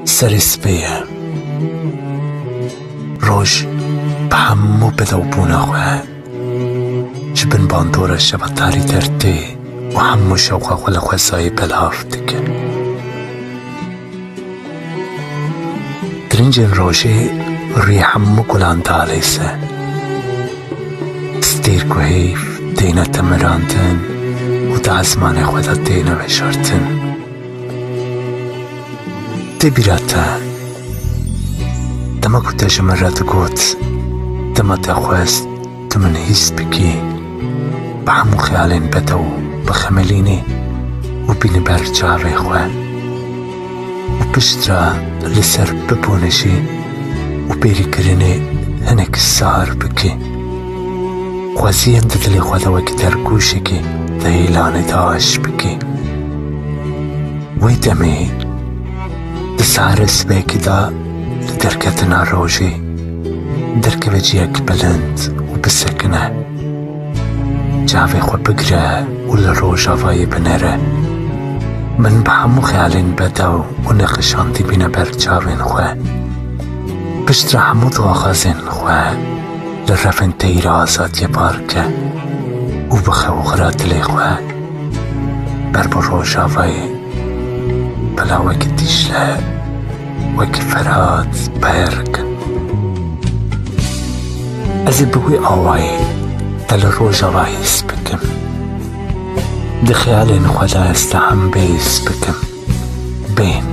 سر سپیه روش به همو بدوبونه خواه چه بن باندوره شبه تاری درده و همو شوقه خواه خوزایی بلاف دیگه درنج روشی روی همو گلان دالیسه ستیر که حیف دینه تمراندن و دا ازمان خدا دینه بشارتن دی بیراته دما که تجمع را دگوت دما تخواست دمن حس بکی به همو خیالین بده و بخملینی و بینی بر جاوه خواه و پشت را لسر بپونشی و بیری کرنی هنک سهر بکی خوازی هم دلی خدا وکی در گوشه کی ده ایلان داش بکی وی دمی ده سهر سبیکی دا لدرکتنا روشی درک وجیک بلند و بسکنه جاوه خو بگره و لروش آوایی بنره من به همو خیالین بده و نقشان دی بینه بر جاوین خواه پشت را همو دو آغازین خواه لرفن تیر آزاد یه بارکه و بخه و غرات لی خواه بر بروش آوایی بلا وکی دیشله وکی فراد برگ ازی بگوی آوایی دل روش آوایی بکم ده خیالین خدا است هم بیس بکم بین